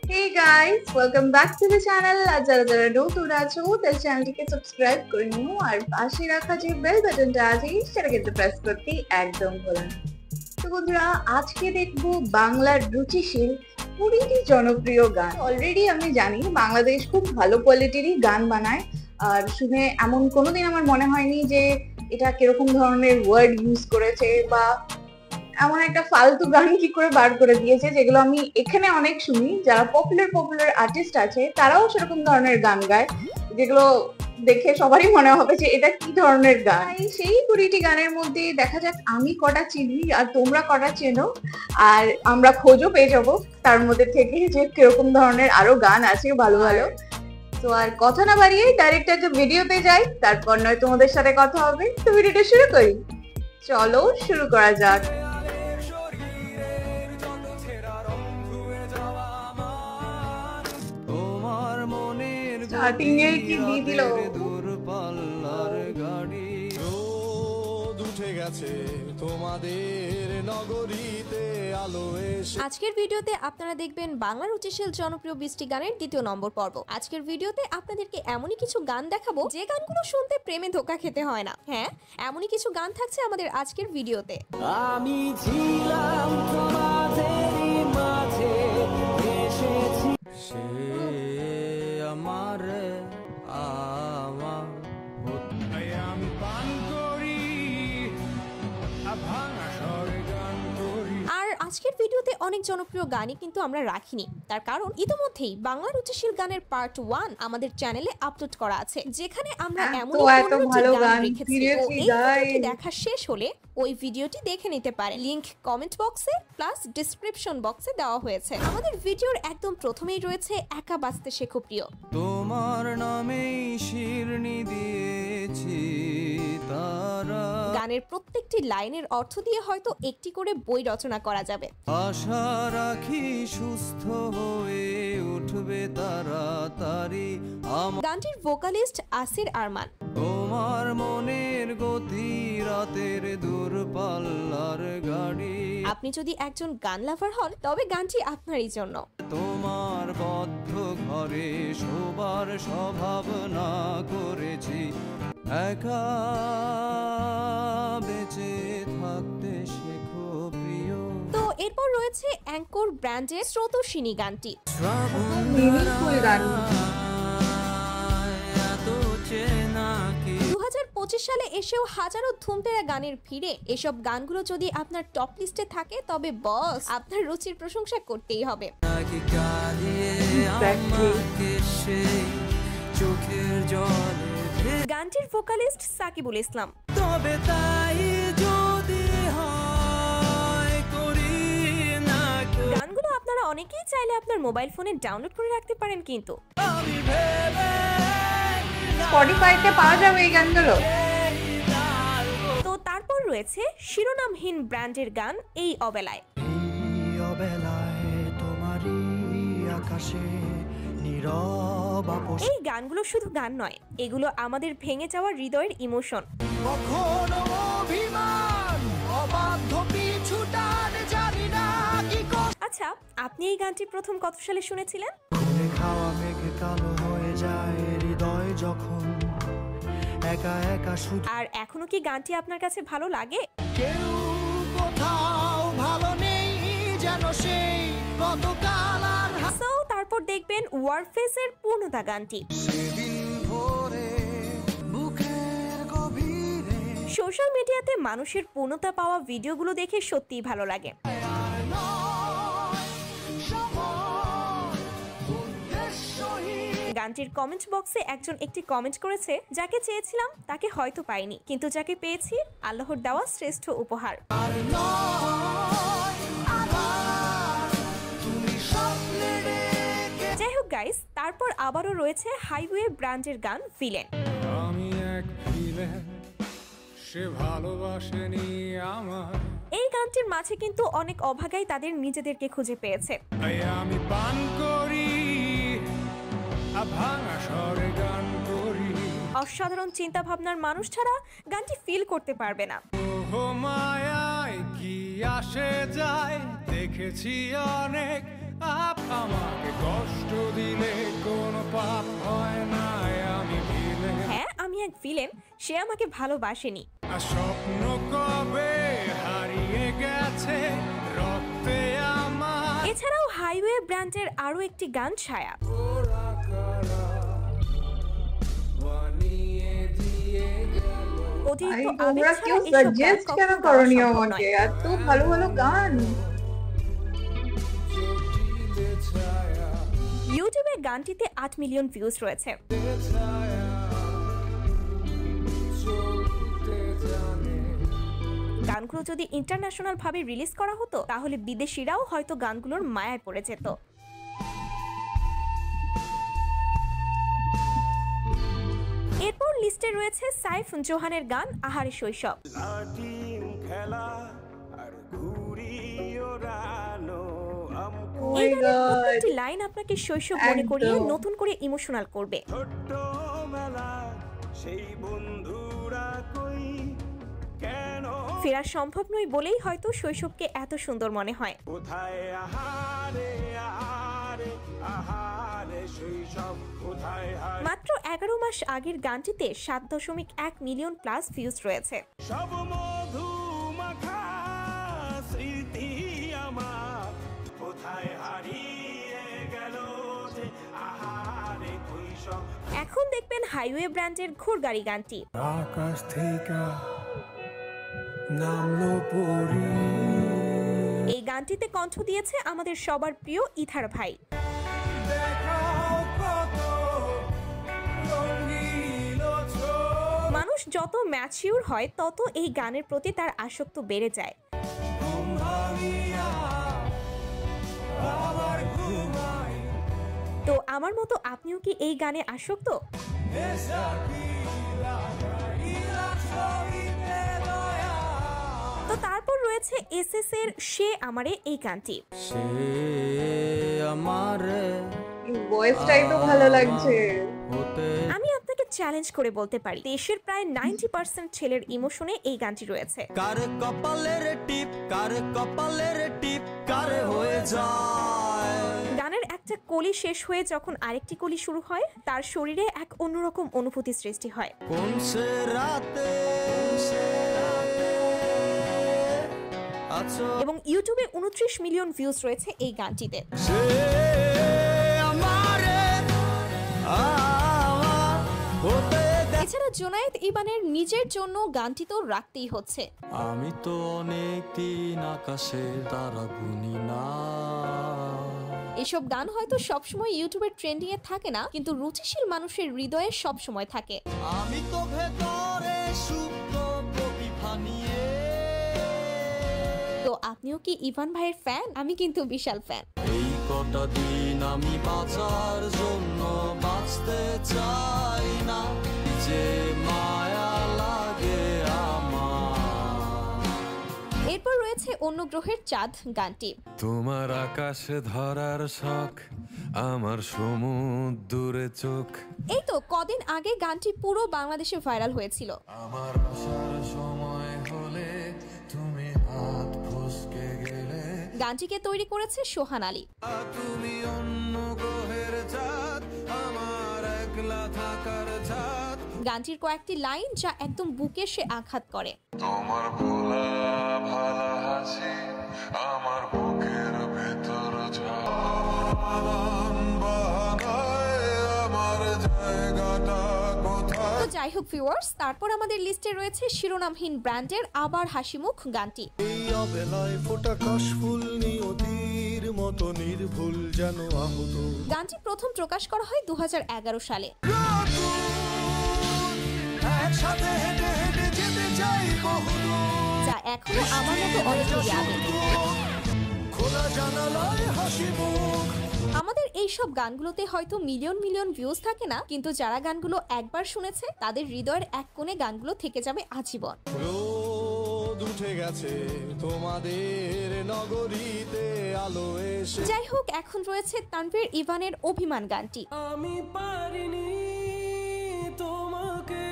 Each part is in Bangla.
Hey guys, welcome back to the channel. আর যারা যারা নতুন আছো তার চ্যানেলটিকে সাবস্ক্রাইব করে নিও আর পাশে রাখা যে বেল বাটনটা আছে সেটা কিন্তু প্রেস করতে একদম ভুলো না। তো বন্ধুরা, আজকে দেখবো বাংলার রুচিশীল 20টি জনপ্রিয় গান। অলরেডি আমি জানি বাংলাদেশ খুব ভালো কোয়ালিটিরই গান বানায়, আর শুনে এমন কোনোদিন আমার মনে হয়নি যে এটা কিরকম ধরনের ওয়ার্ড ইউজ করেছে বা এমন একটা ফালতু গান কি করে বার করে দিয়েছে, যেগুলো আমি এখানে অনেক শুনি। যারা পপুলার আর্টিস্ট আছে তারাও সেরকম ধরনের গান গায়, যেগুলো দেখে সবারই মনে হবে যে এটা কি ধরনের গান। সেই 20টি গানের মধ্যে দেখা যাক আমি কটা চিনি আর তোমরা কটা চেনো, আর আমরা খোঁজও পেয়ে যাবো তার মধ্যে থেকে যে কিরকম ধরনের আরো গান আছে ভালো ভালো। তো আর কথা না বাড়িয়ে ডাইরেক্ট একটা ভিডিওতে যাই, তারপর নয় তোমাদের সাথে কথা হবে। তো ভিডিওটা শুরু করি, চলো শুরু করা যাক। স্টার্টিং এ কি দিয়ে দিল, দূরপাল্লার গাড়ি রোদ উঠে গেছে তোমাদের নগরীতে আলো এসে। আজকের ভিডিওতে আপনারা দেখবেন বাংলার রুচিশীল জনপ্রিয় 20টি গানের দ্বিতীয় নম্বর পর্ব। আজকের ভিডিওতে আপনাদেরকে এমনই কিছু গান দেখাবো যে গানগুলো শুনতে প্রেমে ধোঁকা খেতে হয় না। হ্যাঁ, এমনই কিছু গান থাকছে আমাদের আজকের ভিডিওতে। আমি ছিলাম তোমাদেরই মাঝে এসেছি সে আমার আমি পান করি ভাঙা স্বরে গান করি। আর আজকের ভিডিওতে অনেক জনপ্রিয় গানই কিন্তু আমরা রাখিনি, তার কারণ ইতিমধ্যেই বাংলা রুচিশীল গানের পার্ট 1 আমাদের চ্যানেলে আপলোড করা আছে, যেখানে আমরা এমন ভালো গান রেখেছি। দেখা শেষ হলে ওই ভিডিওটি দেখে নিতে পারে। লিংক কমেন্ট বক্সে প্লাস ডেসক্রিপশন বক্সে দেওয়া হয়েছে। আমাদের ভিডিওর একদম প্রথমেই রয়েছে একা বাঁচতে শেখো প্রিয়। তোমার নামেই শিরনি দিয়েছি তারা। গানের প্রত্যেকটি লাইনের অর্থ দিয়ে হয়তো একটি করে বই রচনা করা যাবে। আশা রাখি সুস্থ হয়ে উঠবে তাড়াতাড়ি। গানটির ভোকালিস্ট আসির আরমান। তোমার মনের গতি রাতের দূরপাল্লার গাড়ি। আপনি যদি একজন গান লাভার হন তবে গানটি আপনারই জন্য। তোমার বদ্ধ ঘরে শোবার স্বভাব না করেছি, একা বেঁচে থাকতে শেখো প্রিয়। তো এরপর রয়েছে অ্যাঙ্কর ব্র্যান্ডের স্রোতস্বিনী গানটি। মিনিংফুল গান। 2025 সালে এসেও হাজারো ধুমতেরা গানের ভিড়ে এসব গানগুলো যদি আপনার টপ লিস্টে থাকে তবে বস আপনার রুচির প্রশংসা করতেই হবে। গানটির ভোকালিস্ট সাকিবুল ইসলাম। তবে তাই যদি হয় করি না। গানগুলো আপনারা অনেকেই চাইলে আপনার মোবাইল ফোনে ডাউনলোড করে রাখতে পারেন, কিন্তু আমি ভেবে স্পটিফাইতে পাওয়া যাবে এই গানগুলো। তো তারপর রয়েছে শিরোনামহীন ব্র্যান্ডের গান এই অবেলায়। এই গানগুলো শুধু গান নয়, এগুলো আমাদের ভেঙে যাওয়া হৃদয়ের ইমোশন। আচ্ছা, আপনি এই গানটি প্রথম কত সালে শুনেছিলেন? আর এখনো কি গানটি আপনার কাছে ভালো লাগে? কেউ কোথাও ভালো নেই যেন সেই গতকাল আর সো তারপর দেখবেন ওয়ারফেসের পূর্ণতা গানটি। সোশ্যাল মিডিয়াতে মানুষের পূর্ণতা পাওয়া ভিডিওগুলো দেখে সত্যিই ভালো লাগে। গানটির কমেন্ট বক্সে একজন একটি কমেন্ট করেছে, যাকে চেয়েছিলাম তাকে হয়তো পাইনি, কিন্তু যাকে পেয়েছি আল্লাহর দেওয়া শ্রেষ্ঠ উপহার। যাই হোক গাইস, তারপর আবারও রয়েছে হাইওয়ে ব্র্যান্ডের গান ভিলেন। আমি এক ভিলেন, সে ভালোবাসেনি আমার। এই গানটির মাঝে কিন্তু অনেক অভাগাই তাদের নিজেদেরকে খুঁজে পেয়েছে। আমি পান করি ভাঙা স্বরে গান করি। অসাধারণ চিন্তা ভাবনার মানুষ ছাড়া গানটি ফিল করতে পারবে না। ও মায়ায় কি আসে যায় দেখেছি অনেক, আমাকে ভিলেন সে আমাকে ভালোবাসেনি। আর স্বপ্ন কবে হারিয়ে গেছে রক্তে আমার। এছাড়াও হাইওয়ে ব্র্যান্ডের আরো একটি গান ছায়া। ওরা কারা বানিয়ে দিয়ে গেল। অতিরিক্ত আবেগ তোমরা ছাড়া কেউ এসব গান সাজেস্ট কখনো কেন গাওয়া করনি সম্ভব আমাকে? নয়। এত ভালো ভালো গান। জটিলে ছায়া ইউটিউবে গানটিতে 8 মিলিয়ন ভিউজ রয়েছে। ছায়া চলতে জানে। গানগুলো যদি ইন্টারন্যাশনাল ভাবে রিলিজ করা হতো তাহলে বিদেশিরাও হয়তো গানগুলোর মায়ায় পড়ে যেত। এরপর লিস্টে রয়েছে সাইফ জোহানের গান আহারে শৈশব। লাটিম খেলা আর ঘুড়ি ওড়ানো Oh এই my গানের God, প্রত্যেকটি লাইন আপনাকে শৈশব মনে করিয়ে একদম। নতুন করে ইমোশনাল করবে। ছোট্ট মেলা সেই বন্ধুরা কই কেন ফেরা সম্ভব নয় বলেই হয়তো শৈশবকে এত সুন্দর মনে হয়। কোথায় আহারে আহারে আহারে শৈশব কোথায় হায় মাত্র 11 মাস আগের গানটিতে 7.1 মিলিয়ন প্লাস ভিউজ রয়েছে। সব মধু মাখা স্মৃতি আমার কোথায় হারিয়ে গেল যে আহারে কৈশোর। এখন দেখবেন হাইওয়ে ব্র্যান্ডের ঘোড়গাড়ি গানটি। আকাশ থেকে নামলো পরি। এই গানটিতে কণ্ঠ দিয়েছে আমাদের সবার প্রিয় ইথার ভাই। দেখাও কত রঙিন ছোপ। মানুষ যত ম্যাচিউর হয় তত এই গানের প্রতি তার আসক্ত বেড়ে যায়। ঘুম ভাঙিয়া আবার ঘুমাই। তো আমার মতো আপনিও কি এই গানে আসক্ত? নেশা কি লাগাইলা ছবিতে দয়া। তো তারপর রয়েছে এসএস এর সে আমারে এই গানটি। সে আমারে ভয়েসটাই তো ভালো লাগছে। হতে আমি আপনাকে চ্যালেঞ্জ করে বলতে পারি দেশের প্রায় 90% ছেলের ইমোশনে এই গানটি রয়েছে। কার কপালের টিপ কারে হয়ে যায়। গানের একটা কলি শেষ হয়ে যখন আরেকটি কলি শুরু হয় তার শরীরে এক অন্যরকম অনুভূতি সৃষ্টি হয়। কোন সে রাতে আছো এবং ইউটিউবে 29 মিলিয়ন ভিউজ রয়েছে এই গানটিতে। সে আমারে আমার হতে দে- এছাড়া জোনায়েদ ইবানের নিজের জন্য গানটি তো রাখতেই হচ্ছে। আমি তো অনেক দিন আকাশে তারা গুনি না। এসব গান হয়তো সবসময় ইউটিউবের ট্রেন্ডিং এ থাকে না, কিন্তু রুচিশীল মানুষের হৃদয়ে সবসময় থাকে। আমি তো ভেতরে সুপ্ত প্রতিভা নিয়ে। তো আপনিও কি ইভান ভাইয়ের ফ্যান? আমি কিন্তু বিশাল ফ্যান। এই কটা দিন আমি বাঁচার জন্য বাঁচতে চাই না, যে মায়া লাগে আমার। এরপর রয়েছে অন্য গ্রহের চাঁদ গানটি। তোমার আকাশে ধরার শখ, আমার সমুদ্রে চোখ। এই তো কদিন আগে গানটি পুরো বাংলাদেশে ভাইরাল হয়েছিল। আমার আসার সময় হলে তুমি হাত ফসকে গেলে। গানটিকে তৈরি করেছে সোহান আলী। তুমি অন্য গ্রহের চাঁদ, আমার একলা থাকার ছাদ। গানটির কয়েকটি লাইন যা একদম বুকে সে আঘাত করে। তোমার ভোলা ভালা হাসি আমার বুকের ভেতর আমার জায়গাটা কোথায়। তো যাই হোক ভিউয়ার্স, তারপর আমাদের লিস্টে রয়েছে শিরোনামহীন ব্র্যান্ডের আবার হাসিমুখ গানটি। এই অবেলায় ফোটা কাশফুল নিয়তির মতো নির্ভুল যেন আহত। গানটি প্রথম প্রকাশ করা হয় 2011 সালে। একসাথে হেঁটে হেঁটে যেতে চাই বহুদূর। যা এখনো আমার মতো অনেকেরই আবেগ। খোলা জানালায় হাসি মুখ। আমাদের এইসব গানগুলোতে হয়তো মিলিয়ন মিলিয়ন ভিউজ থাকে না, কিন্তু যারা গানগুলো একবার শুনেছে তাদের হৃদয়ের এক কোণে গানগুলো থেকে যাবে আজীবন। রোদ উঠে গেছে তোমাদের নগরীতে আলো এসে। যাই হোক, এখন রয়েছে তানভীর ইভানের অভিমান গানটি। আমি পারিনি তোমাকে।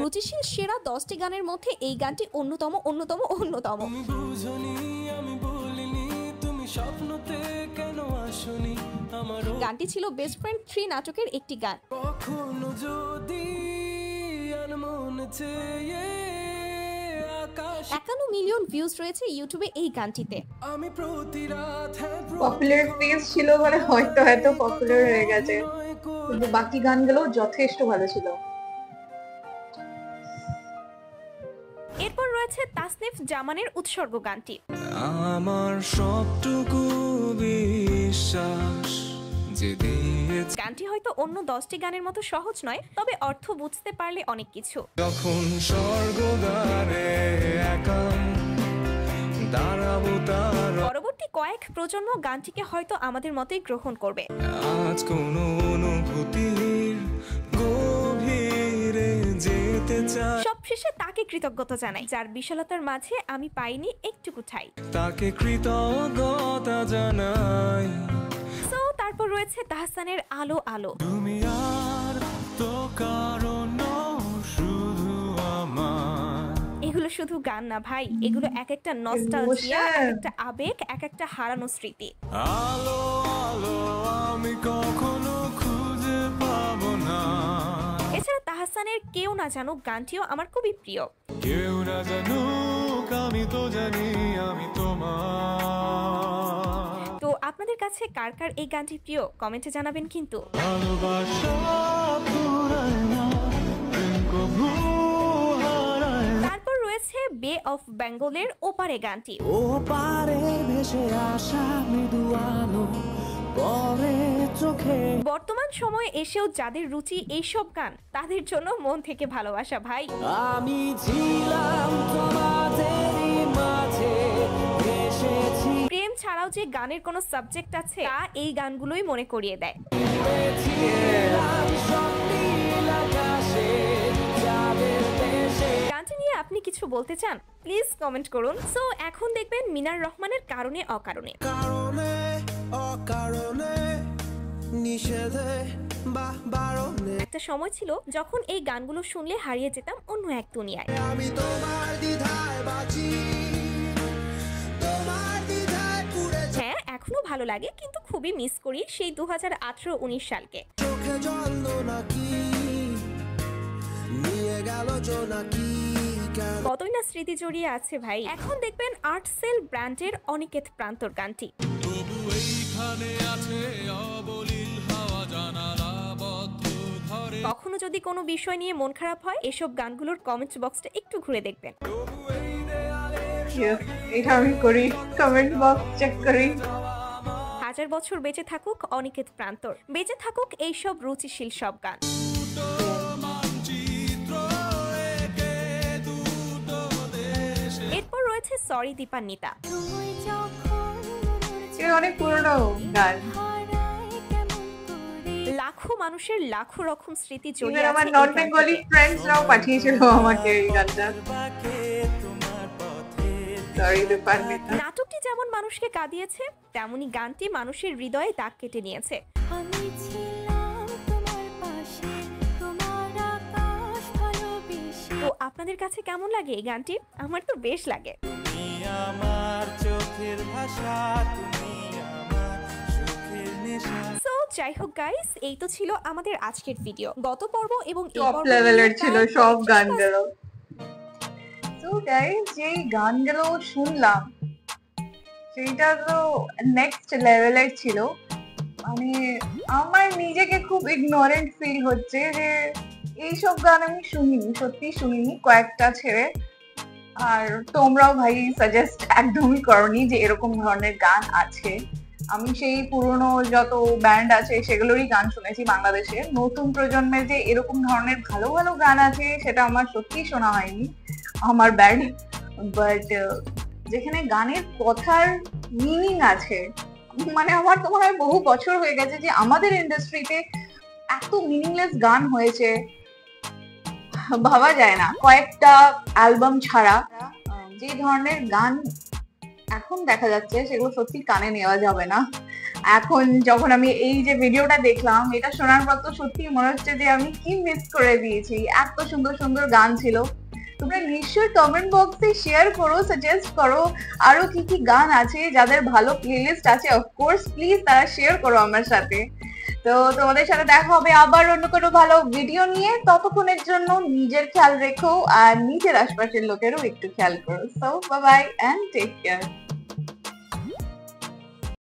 রুচিশীল সেরা 10টি গানের মধ্যে এই গানটি অন্যতম। তুমি বুঝনি আমি বলিনি, তুমি স্বপ্নতে কেন আসনি। গানটি ছিল বেস্ট ফ্রেন্ড 3 নাটকের একটি গান। কখনো যদি মন চেয়ে আকাশ 51 মিলিয়ন ভিউজ রয়েছে ইউটিউবে এই গানটিতে। আমি প্রতি রাত পপুলার ফেজ ছিল বলে হয়তো এত পপুলার হয়ে গেছে, কিন্তু বাকি গানগুলো যথেষ্ট ভালো ছিল। এরপর রয়েছে তাসনিফ জামানের উৎসর্গ গানটি। আমার সবটুকু বিশ্বাস যে দিয়েছে গানটি হয়তো অন্য 10টি গানের মতো সহজ নয়, তবে অর্থ বুঝতে পারলে অনেক কিছু। যখন স্বর্গদ্বারে একা দাঁড়াবো তার পরবর্তী কয়েক প্রজন্ম গানটিকে হয়তো আমাদের মতোই গ্রহণ করবে। আজ কোনো অনুভূতির গভীরে যেতে চাই, সবশেষে তাকে কৃতজ্ঞতা জানাই, যার বিশালতার মাঝে আমি পাইনি একটুকু ঠাই। তাকে কৃতজ্ঞতা জানাই। সো তারপর রয়েছে তাহসানের আলো আলো। তুমি আর তো কারণ শুধু আমার। এগুলো শুধু গান না ভাই, এগুলো এক একটা নস্টালজিয়া, এক একটা আবেগ, এক একটা হারানো স্মৃতি। আলো আলো আমি কখনো খুঁজে পাবো না। এছাড়া তাহসানের কেউ না জানুক গানটিও আমার খুবই প্রিয়। কেউ না জানুক আমি তো জানি আমি তোমার। তো আপনাদের কাছে কার কার এই গানটি প্রিয় কমেন্টে জানাবেন কিন্তু। ভালোবাসা ফুরায় না, প্রেম কভু হারায় না। তারপর রয়েছে বে অফ বেঙ্গলের ওপারে গানটি। ও পারে ভেসে আসা মৃদু আলো পরে চোখে। বর্তমান সময়ে এসেও যাদের রুচি এইসব গান, তাদের জন্য মন থেকে ভালোবাসা ভাই। আমি ছিলাম তোমাদেরই মাঝে এসেছি, প্রেম ছাড়াও যে গানের কোনো সাবজেক্ট আছে তা এই গানগুলোই মনে করিয়ে দেয়। ছিলাম স্বপ্নীল আকাশে যাদের দেশে। গানটি নিয়ে আপনি কিছু বলতে চান? প্লিজ কমেন্ট করুন। সো এখন দেখবেন মিনার রহমানের কারণে অকারণে। কারণে অকারণে নিষেধে বা বারণে একটা সময় ছিল যখন এই গানগুলো শুনলে হারিয়ে যেতাম অন্য এক দুনিয়ায়। আমি তোমার দ্বিধায় বাঁচি, তোমার দ্বিধায় পুড়ে হ্যাঁ, এখনো ভালো লাগে, কিন্তু খুবই মিস করি সেই 2018-19 সালকে। চোখে জল নাকি নিয়ে গেল জোনাকি। কতই না স্মৃতি জড়িয়ে আছে ভাই। এখন দেখবেন আর্টসেল ব্র্যান্ডের অনিকেত প্রান্তর গানটি। তবু এইখানে আছে অবলীল হাওয়া জানালা বদ্ধ ঘরে। কখনো যদি কোনো বিষয় নিয়ে মন খারাপ হয়, এসব গানগুলোর কমেন্ট বক্সটা একটু ঘুরে দেখবেন। এটা আমি করি, কমেন্ট বক্স চেক করি। হাজার বছর বেঁচে থাকুক অনিকেত প্রান্তর, বেঁচে থাকুক এইসব রুচিশীল সব গান। এরপর রয়েছে সরি দীপান্বিতা। এটা অনেক পুরনো গান। লাখো মানুষের লাখো রকম স্মৃতি ইভেন জড়িয়ে আমার আছে নন এই বেঙ্গলি গানটাতে। ফ্রেন্ডসরাও পাঠিয়েছিল আমাকে এই গানটা। সরি দীপান্বিতা। নাটকটি যেমন মানুষকে কাঁদিয়েছে, তেমনি গানটি মানুষের হৃদয়ে দাগ কেটে নিয়েছে। তো আপনাদের কাছে কেমন লাগে এই গানটি? আমার তো বেশ লাগে। আমার চোখের ভাষা, তুমি আমার সুখের নেশা। সো যাই হোক গাইস, এই তো ছিল আমাদের আজকের ভিডিও। গত পর্ব এবং এই টপ পর্ব লেভেলের নিয়ে ছিল প্রায় সব 25 গানগুলো। তো গাইস, যে গানগুলো শুনলাম সেটা তো নেক্সট লেভেলের ছিল। মানে আমার নিজেকে খুব ইগনোরেন্ট ফিল হচ্ছে যে এইসব গান আমি শুনিনি, সত্যি শুনিনি, কয়েকটা ছেড়ে। আর তোমরাও ভাই সাজেস্ট একদমই করনি যে এরকম ধরনের গান আছে। আমি সেই পুরনো যত ব্যান্ড আছে সেগুলোরই গান শুনেছি বাংলাদেশে। নতুন প্রজন্মের যে এরকম ধরনের ভালো ভালো গান আছে সেটা আমার সত্যিই শোনা হয়নি, আমার ব্যাড। বাট যেখানে গানের কথার মিনিং আছে, মানে আমার তো মনে হয় বহু বছর হয়ে গেছে যে আমাদের ইন্ডাস্ট্রিতে এত মিনিংলেস গান হয়েছে, ভাবা যায় না। কয়েকটা অ্যালবাম ছাড়া যে ধরনের গান এখন দেখা যাচ্ছে সেগুলো সত্যি কানে নেওয়া যাবে না। এখন যখন আমি এই যে ভিডিওটা দেখলাম, এটা শোনার পর তো সত্যি মনে হচ্ছে যে আমি কি মিস করে দিয়েছি। এত সুন্দর সুন্দর গান ছিল, তোমরা নিশ্চয়ই কমেন্ট বক্সে শেয়ার করো, সাজেস্ট করো আরো কি কি গান আছে, যাদের ভালো প্লেলিস্ট আছে অফকোর্স প্লিজ তারা শেয়ার করো আমার সাথে। তো তোমাদের সাথে দেখা হবে আবার অন্য কোনো ভালো ভিডিও নিয়ে। ততক্ষণের জন্য নিজের খেয়াল রেখো আর নিজের আশপাশের লোকেরও একটু খেয়াল করো। So bye bye and take care.